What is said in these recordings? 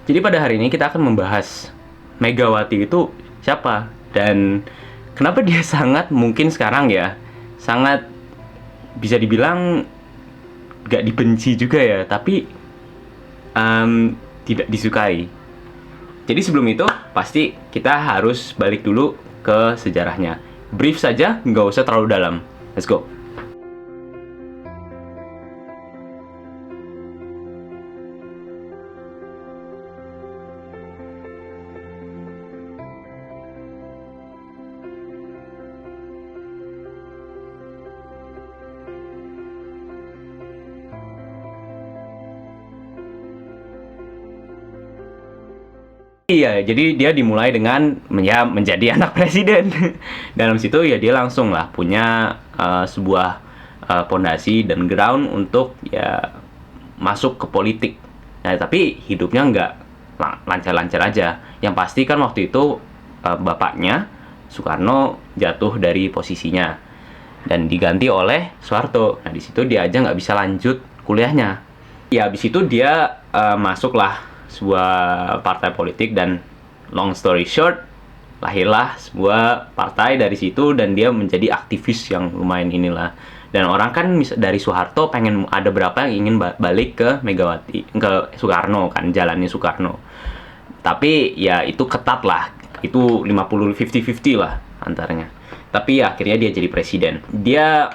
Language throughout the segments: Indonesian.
Jadi pada hari ini kita akan membahas Megawati itu siapa dan kenapa dia sangat mungkin sekarang ya sangat bisa dibilang gak dibenci juga ya, tapi tidak disukai. Jadi sebelum itu pasti kita harus balik dulu ke sejarahnya. Brief saja, nggak usah terlalu dalam. Let's go. Iya, jadi dia dimulai dengan ya menjadi anak presiden. Dalam situ ya dia langsung lah punya sebuah pondasi dan ground untuk ya masuk ke politik. Nah, tapi hidupnya nggak lancar-lancar aja. Yang pasti kan waktu itu bapaknya Soekarno jatuh dari posisinya dan diganti oleh Soeharto. Nah, di situ dia aja nggak bisa lanjut kuliahnya. Ya, habis itu dia masuklah sebuah partai politik dan long story short lahirlah sebuah partai dari situ dan dia menjadi aktivis yang lumayan inilah. Dan orang kan dari Soeharto pengen ada berapa yang ingin balik ke Megawati, ke Soekarno kan, jalannya Soekarno. Tapi ya itu ketat lah, itu 50-50 lah antaranya. Tapi ya akhirnya dia jadi presiden. Dia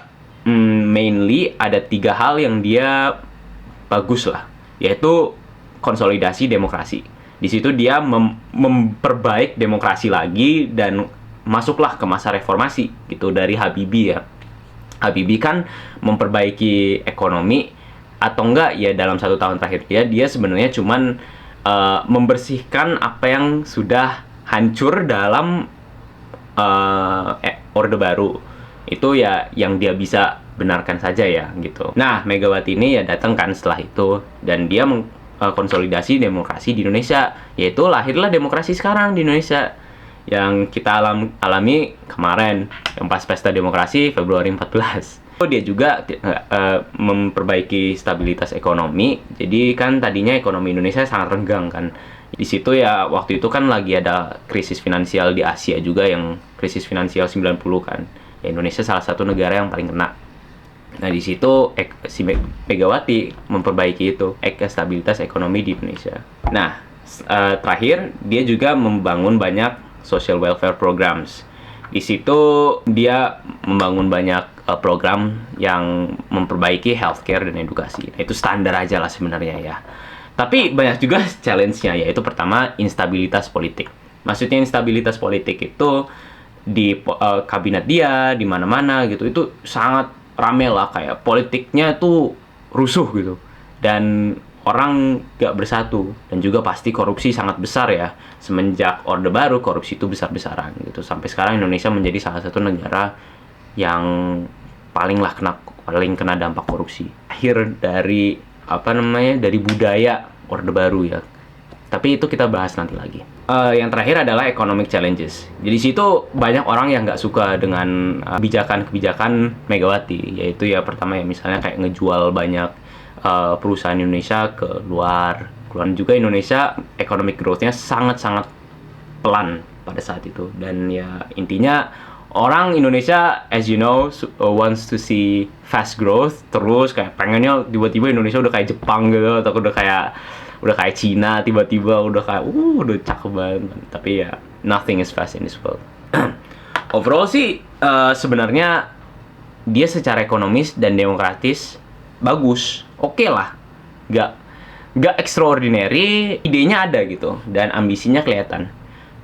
mainly ada 3 hal yang dia bagus lah, yaitu konsolidasi demokrasi. Di situ dia memperbaik demokrasi lagi dan masuklah ke masa reformasi gitu dari Habibie ya. Habibie kan memperbaiki ekonomi atau enggak ya dalam 1 tahun terakhir dia sebenarnya cuman membersihkan apa yang sudah hancur dalam Orde Baru. Itu ya yang dia bisa benarkan saja ya gitu. Nah, Megawati ini ya datang kan setelah itu dan dia konsolidasi demokrasi di Indonesia, yaitu lahirlah demokrasi sekarang di Indonesia yang kita alami kemarin yang pas pesta demokrasi Februari 14. Dia juga memperbaiki stabilitas ekonomi. Jadi kan tadinya ekonomi Indonesia sangat renggang kan. Di situ ya waktu itu kan lagi ada krisis finansial di Asia juga, yang krisis finansial 90 kan. Ya, Indonesia salah satu negara yang paling kena. Nah, di situ si Megawati memperbaiki itu stabilitas ekonomi di Indonesia. Nah, terakhir dia juga membangun banyak social welfare programs. Di situ dia membangun banyak program yang memperbaiki healthcare dan edukasi. Nah, itu standar aja lah sebenarnya ya. Tapi banyak juga challenge-nya, yaitu pertama instabilitas politik. Maksudnya instabilitas politik itu di kabinet dia, di mana-mana gitu, itu sangat rame lah, kayak politiknya tuh rusuh gitu dan orang gak bersatu, dan juga pasti korupsi sangat besar ya. Semenjak Orde Baru korupsi itu besar-besaran gitu, sampai sekarang Indonesia menjadi salah satu negara yang paling kena dampak korupsi. Akhir dari dari budaya Orde Baru ya, tapi itu kita bahas nanti lagi. Yang terakhir adalah economic challenges. Jadi situ banyak orang yang nggak suka dengan kebijakan Megawati, yaitu ya pertama ya misalnya kayak ngejual banyak perusahaan Indonesia ke luar. Kemudian juga Indonesia economic growth-nya sangat-sangat pelan pada saat itu. Dan ya intinya orang Indonesia, as you know, wants to see fast growth, terus kayak pengennya tiba-tiba Indonesia udah kayak Jepang gitu, atau udah kayak Cina, tiba-tiba udah kayak udah cakep banget. Tapi ya nothing is fast in this world. Overall sih sebenarnya dia secara ekonomis dan demokratis bagus, oke lah, nggak extraordinary, idenya ada gitu dan ambisinya kelihatan.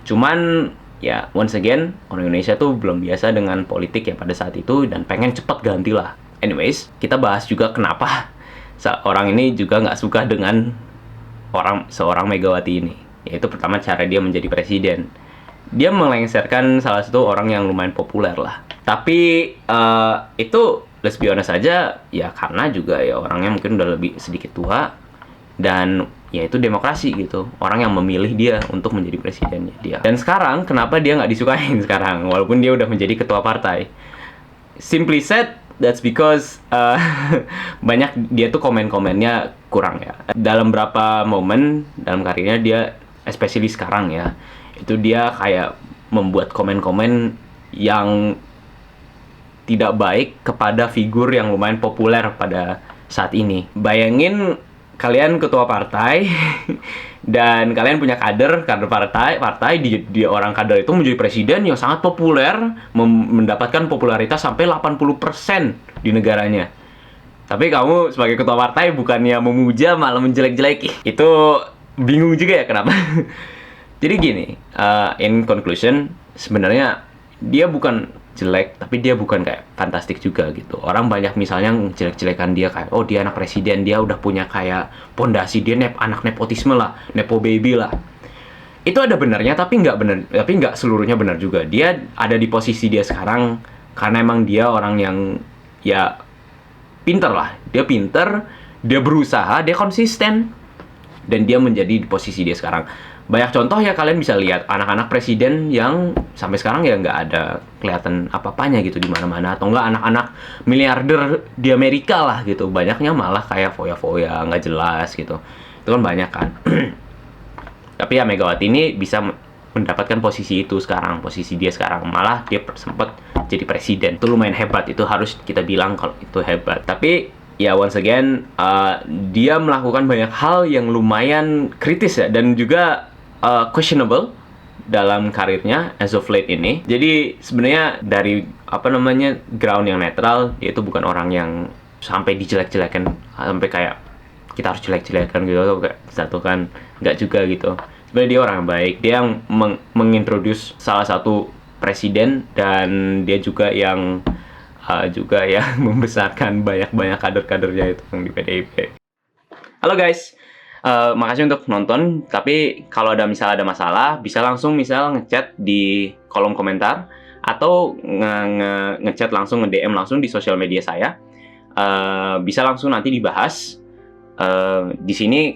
Cuman ya once again orang Indonesia tuh belum biasa dengan politik ya pada saat itu dan pengen cepet ganti lah. Anyways, kita bahas juga kenapa orang ini juga nggak suka dengan seorang Megawati ini. Yaitu pertama cara dia menjadi presiden. Dia melengsarkan salah satu orang yang lumayan populer lah. Tapi itu let's be honest aja ya, karena juga ya orangnya mungkin udah lebih sedikit tua dan ya itu demokrasi gitu. Orang yang memilih dia untuk menjadi presidennya dia. Dan sekarang kenapa dia nggak disukain sekarang walaupun dia udah menjadi ketua partai? Simply said, That's because banyak dia tuh komen-komennya kurang ya. Dalam beberapa momen dalam karirnya dia, especially sekarang ya, itu dia kayak membuat komen-komen yang tidak baik kepada figur yang lumayan populer pada saat ini. Bayangin kalian ketua partai dan kalian punya kader partai di orang kader itu menjadi presiden yang sangat populer, mendapatkan popularitas sampai 80% di negaranya. Tapi kamu sebagai ketua partai bukannya memuja malah menjelek-jeleki. Itu bingung juga ya kenapa. Jadi gini, in conclusion, sebenarnya dia bukan jelek, tapi dia bukan kayak fantastik juga gitu. Orang banyak misalnya jelek-jelekan dia kayak, oh dia anak presiden, dia udah punya kayak pondasi, dia anak nepotisme lah, nepo baby lah. Itu ada benarnya, tapi nggak seluruhnya benar juga. Dia ada di posisi dia sekarang karena emang dia orang yang ya pinter lah. Dia pinter, dia berusaha, dia konsisten, dan dia menjadi di posisi dia sekarang. Banyak contoh ya, kalian bisa lihat anak-anak presiden yang sampai sekarang ya nggak ada kelihatan apa-apanya gitu di mana-mana, atau nggak anak-anak miliarder di Amerika lah gitu, banyaknya malah kayak foya-foya nggak jelas gitu. Itu kan banyak kan. Tapi ya Megawati ini bisa mendapatkan posisi itu sekarang, posisi dia sekarang, malah dia sempat jadi presiden. Itu lumayan hebat, itu harus kita bilang kalau itu hebat. Tapi ya once again, dia melakukan banyak hal yang lumayan kritis ya, dan juga questionable dalam karirnya as of late ini. Jadi sebenarnya dari ground yang netral, dia itu bukan orang yang sampai dijelek-jelekan, sampai kayak kita harus jelek-jelekan gitu atau kayak disatukan, nggak juga gitu. Sebenarnya dia orang yang baik, dia yang mengintroduce salah satu presiden, dan dia juga yang membesarkan banyak kader-kadernya itu yang di PDIP. Halo guys, makasih untuk nonton. Tapi kalau ada masalah, bisa langsung ngechat di kolom komentar, atau ngechat langsung, nge-DM langsung di sosial media saya. Bisa langsung nanti dibahas. Di sini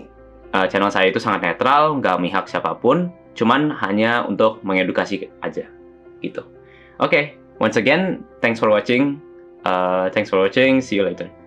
channel saya itu sangat netral, nggak mihak siapapun, cuman hanya untuk mengedukasi aja gitu. Oke, once again, thanks for watching. See you later.